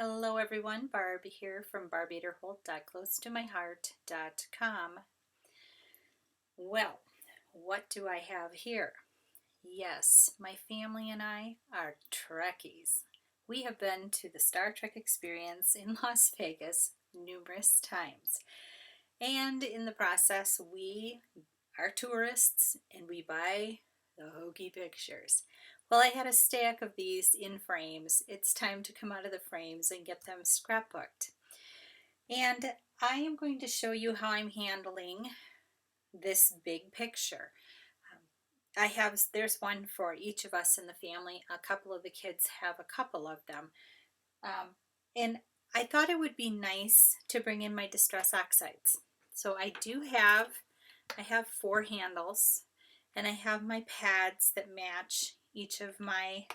Hello everyone, Barb here from barbaderholt.closetomyheart.com. Well, what do I have here? Yes, my family and I are Trekkies. We have been to the Star Trek experience in Las Vegas numerous times. And in the process, we are tourists and we buy the hokey pictures. Well, I had a stack of these in frames. It's time to come out of the frames and get them scrapbooked. And I am going to show you how I'm handling this big picture. There's one for each of us in the family. A couple of the kids have a couple of them. And I thought it would be nice to bring in my distress oxides. So I have 4 handles, and I have my pads that match each of my,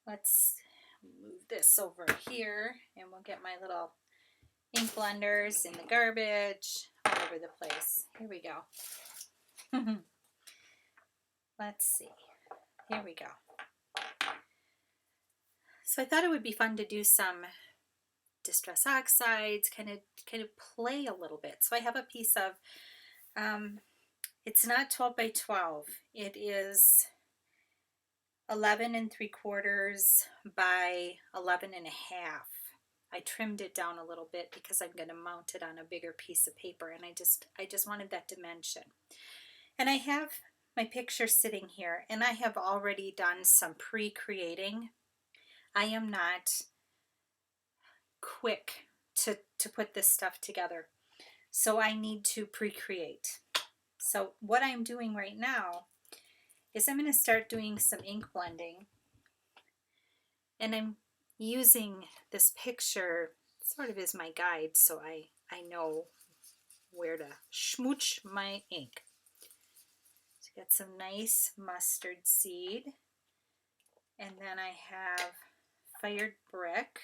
let's move this over here, and we'll get my little ink blenders in the garbage all over the place. Here we go. Let's see. Here we go. So I thought it would be fun to do some distress oxides, kind of play a little bit. So I have a piece of, it's not 12 by 12. It is 11 3/4 by 11 1/2. I trimmed it down a little bit because I'm going to mount it on a bigger piece of paper, and I just wanted that dimension. And I have my picture sitting here, and I have already done some pre-creating. I am not quick to put this stuff together, so I need to pre-create. So what I'm doing right now is I'm going to start doing some ink blending, and I'm using this picture sort of as my guide, so I know where to smooch my ink. So got some nice mustard seed, and then I have fired brick,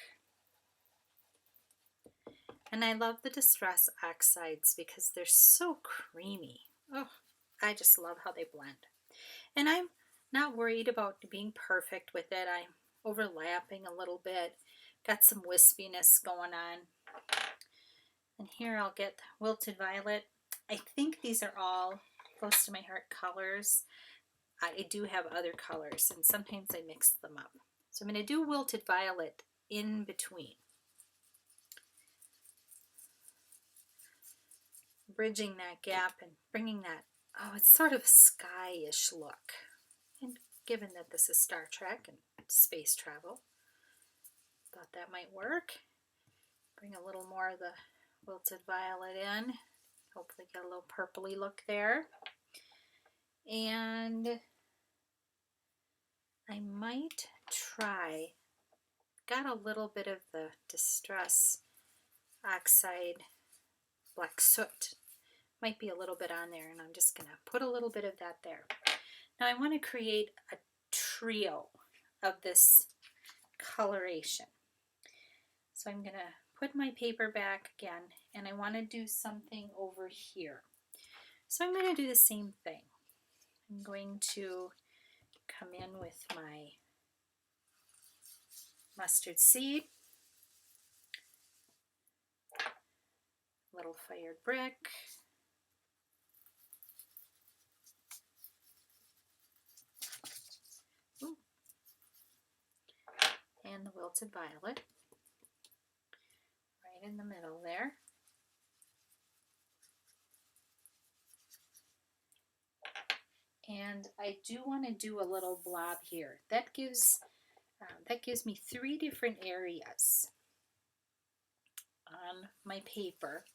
and I love the distress oxides because they're so creamy. Oh, I just love how they blend. And I'm not worried about being perfect with it. I'm overlapping a little bit. Got some wispiness going on. And here I'll get wilted violet. I think these are all close to my heart colors. I do have other colors, and sometimes I mix them up. So I'm going to do wilted violet in between. Bridging that gap and bringing that, oh, it's sort of a sky-ish look. And given that this is Star Trek and space travel, thought that might work. Bring a little more of the wilted violet in. Hopefully get a little purpley look there. And I might try, got a little bit of the distress oxide black soot. Might be a little bit on there, and I'm just going to put a little bit of that there. Now I want to create a trio of this coloration. So I'm going to put my paper back again, and I want to do something over here. So I'm going to do the same thing. I'm going to come in with my mustard seed, little fired brick, and the wilted violet right in the middle there. And I do want to do a little blob here. That gives me 3 different areas on my paper,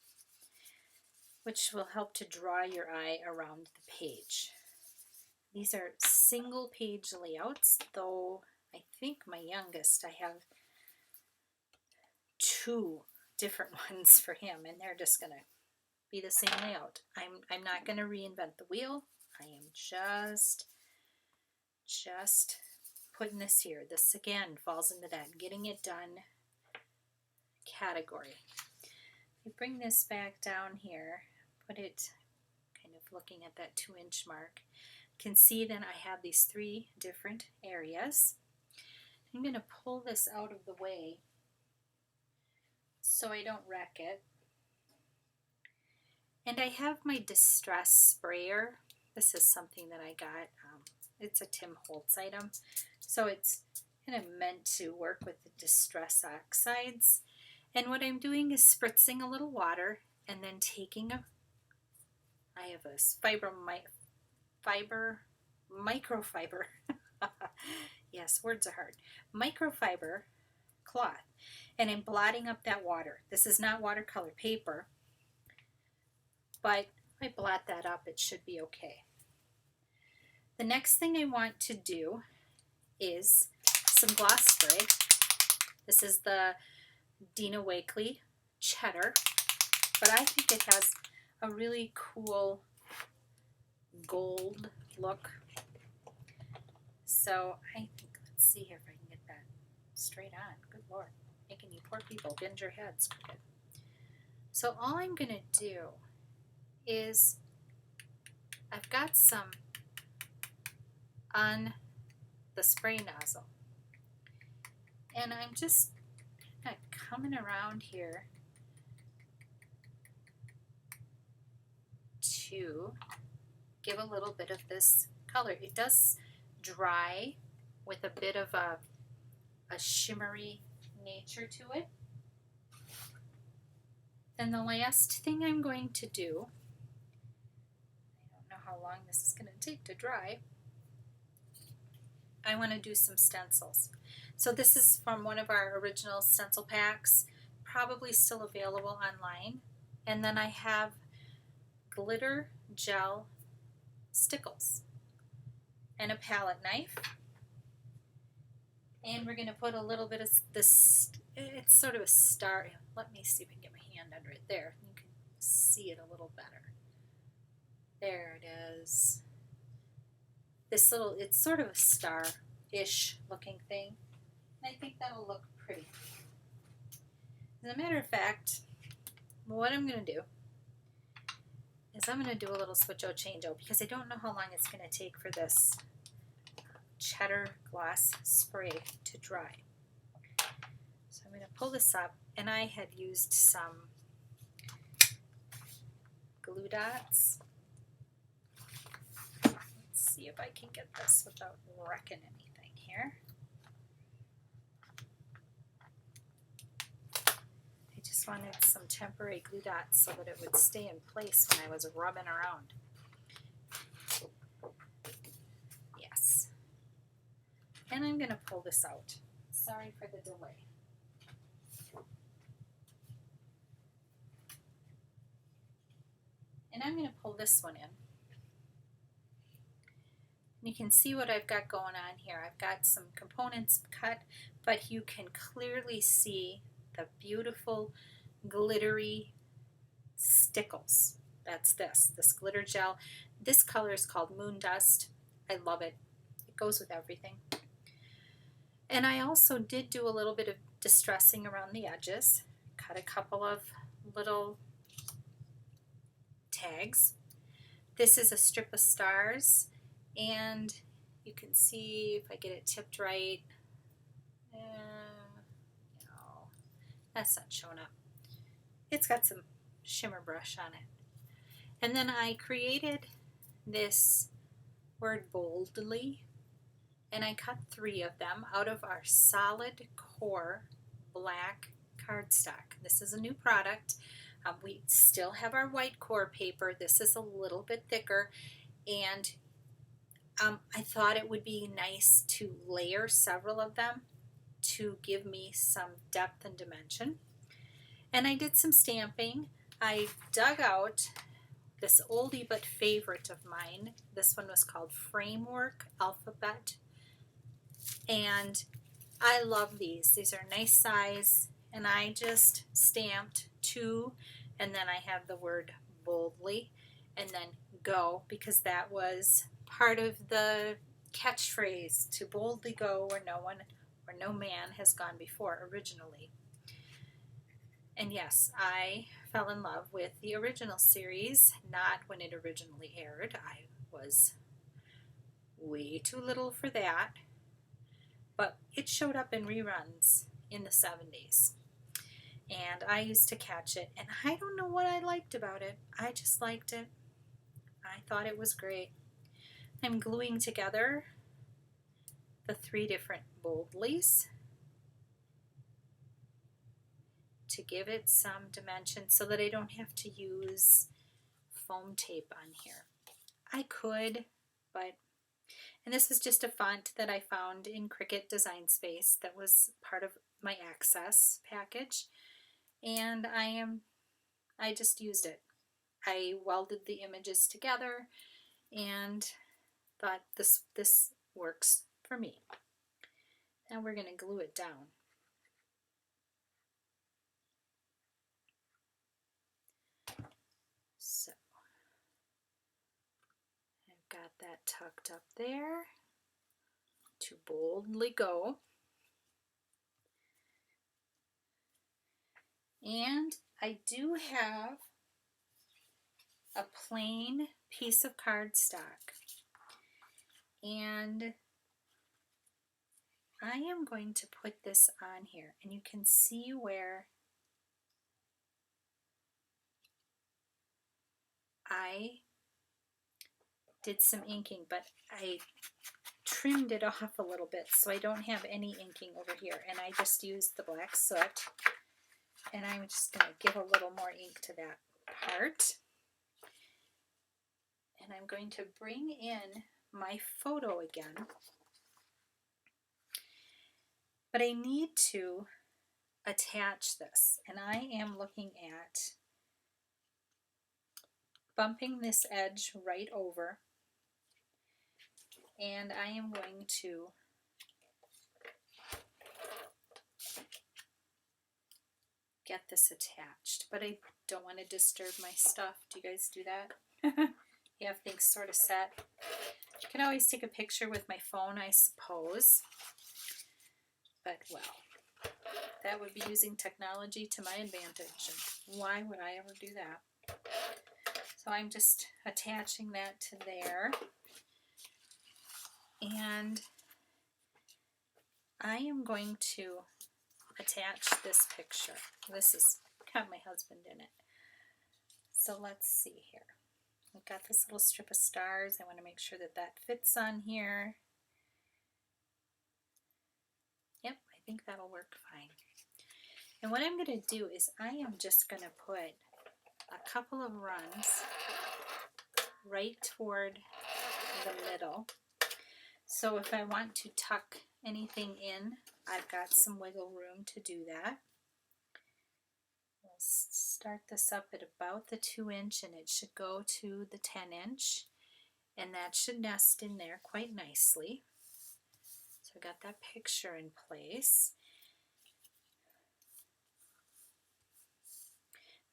which will help to draw your eye around the page. These are single page layouts, though I think my youngest, I have 2 different ones for him, and they're just going to be the same layout. I'm not going to reinvent the wheel. I am just putting this here. This again falls into that getting it done category. I bring this back down here, put it kind of looking at that 2-inch mark. You can see then I have these 3 different areas. I'm going to pull this out of the way so I don't wreck it. And I have my distress sprayer. This is something that I got. It's a Tim Holtz item. So it's kind of meant to work with the distress oxides. And what I'm doing is spritzing a little water and then taking I have a microfiber. Yes, words are hard. Microfiber cloth. And I'm blotting up that water. This is not watercolor paper, but if I blot that up, it should be okay. The next thing I want to do is some gloss spray. This is the Dina Wakley Cheddar, but I think it has a really cool gold look. So I think, let's see here if I can get that straight on. Good Lord, making you poor people bend your heads. So all I'm going to do is, I've got some on the spray nozzle, and I'm just kind of coming around here to give a little bit of this color. It does dry with a bit of a shimmery nature to it. Then the last thing I'm going to do, I don't know how long this is going to take to dry, I want to do some stencils. So this is from one of our original stencil packs, probably still available online. And then I have glitter gel stickles and a palette knife. And we're going to put a little bit of this, it's sort of a star. Let me see if I can get my hand under it. There, you can see it a little better. There it is. This little, it's sort of a star-ish looking thing. And I think that'll look pretty. As a matter of fact, what I'm going to do is I'm going to do a little switch-o change-o because I don't know how long it's going to take for this cheddar gloss spray to dry. So I'm going to pull this up, and I had used some glue dots. Let's see if I can get this without wrecking anything here. I just wanted some temporary glue dots so that it would stay in place when I was rubbing around. Yes. And I'm going to pull this out. Sorry for the delay. And I'm going to pull this one in. And you can see what I've got going on here. I've got some components cut, but you can clearly see the beautiful glittery stickles. That's this glitter gel. This color is called Moon Dust. I love it. It goes with everything. And I also did do a little bit of distressing around the edges. Cut a couple of little tags. This is a strip of stars, and you can see if I get it tipped right. That's not showing up. It's got some shimmer brush on it. And then I created this word boldly, and I cut 3 of them out of our solid core black cardstock. This is a new product. We still have our white core paper. This is a little bit thicker, and I thought it would be nice to layer several of them to give me some depth and dimension. And I did some stamping. I dug out this oldie but favorite of mine. This one was called Framework Alphabet, and I love these. These are nice size, and I just stamped 2, and then I have the word boldly, and then go, because that was part of the catchphrase, to boldly go where no one or no man has gone before originally. And yes, I fell in love with the original series, not when it originally aired. I was way too little for that, but it showed up in reruns in the 70s. and I used to catch it, and I don't know what I liked about it. I just liked it. I thought it was great. I'm gluing together the 3 different boldlies to give it some dimension so that I don't have to use foam tape on here. I could, but, and this is just a font that I found in Cricut Design Space that was part of my Access package, and I just used it. I welded the images together and thought this works for me. Now we're going to glue it down. So I've got that tucked up there to boldly go. And I do have a plain piece of cardstock, and I am going to put this on here, and you can see where I did some inking, but I trimmed it off a little bit so I don't have any inking over here, and I just used the black soot, and I'm just going to give a little more ink to that part. And I'm going to bring in my photo again, but I need to attach this, and I am looking at bumping this edge right over, and I am going to get this attached, but I don't want to disturb my stuff. Do you guys do that? You have things sort of set. You can always take a picture with my phone, I suppose, but well, that would be using technology to my advantage, and why would I ever do that? So I'm just attaching that to there, and I am going to attach this picture. This has got my husband in it. So let's see here. I've got this little strip of stars. I want to make sure that that fits on here. Yep, I think that'll work fine. And what I'm going to do is I am just going to put a couple of runs right toward the middle. So if I want to tuck anything in, I've got some wiggle room to do that. We'll start this up at about the 2-inch, and it should go to the 10-inch, and that should nest in there quite nicely. So I got that picture in place.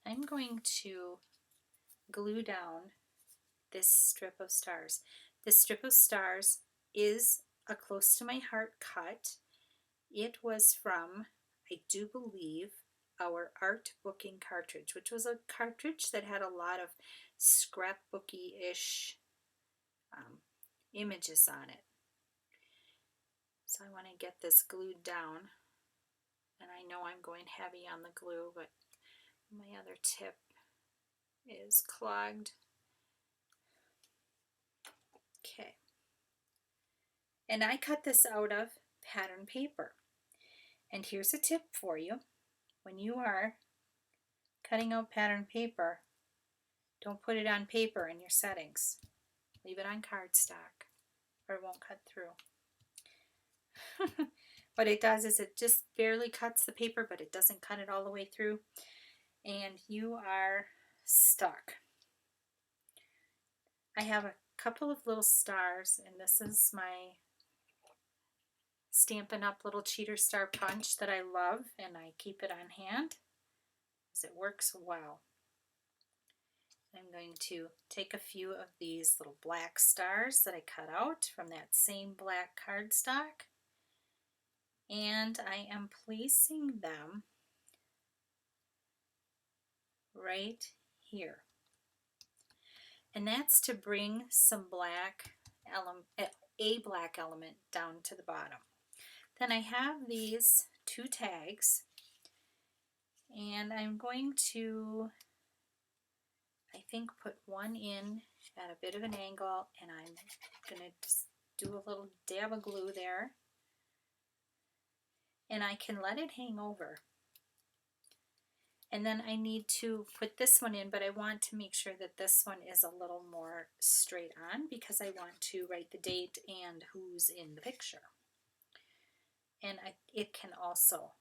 I'm going to glue down this strip of stars. This strip of stars is a close to my heart cut. It was from, I do believe, our art booking cartridge, which was a cartridge that had a lot of scrapbooky-ish images on it. So I want to get this glued down, and I know I'm going heavy on the glue, but my other tip is clogged. Okay. And I cut this out of pattern paper. And here's a tip for you. When you are cutting out pattern paper, don't put it on paper in your settings. Leave it on cardstock, or it won't cut through. What it does is it just barely cuts the paper, but it doesn't cut it all the way through, and you are stuck. I have a couple of little stars, and this is my Stampin' Up! Little cheater star punch that I love, and I keep it on hand because it works well. I'm going to take a few of these little black stars that I cut out from that same black cardstock, and I am placing them right here. And that's to bring some black a black element down to the bottom. Then I have these 2 tags, And I'm going to, I think, put one in at a bit of an angle, and I'm going to just do a little dab of glue there. And I can let it hang over. And then I need to put this one in, but I want to make sure that this one is a little more straight on because I want to write the date and who's in the picture. And it can also,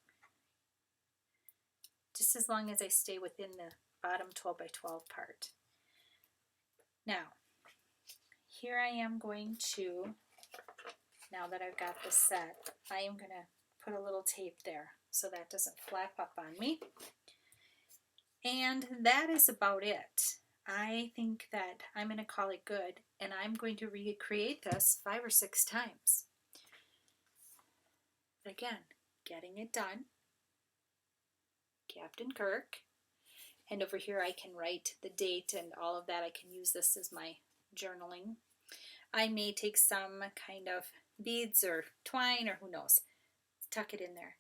just as long as I stay within the bottom 12 by 12 part. Now, here I am going to, now that I've got this set, I am going to put a little tape there so that doesn't flap up on me. And that is about it. I think that I'm going to call it good, and I'm going to recreate this 5 or 6 times. But again, getting it done. Captain Kirk. And over here I can write the date and all of that. I can use this as my journaling. I may take some kind of beads or twine or who knows. Tuck it in there.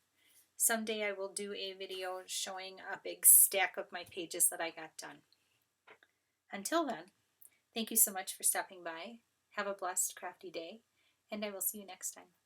Someday I will do a video showing a big stack of my pages that I got done. Until then, thank you so much for stopping by. Have a blessed, crafty day, and I will see you next time.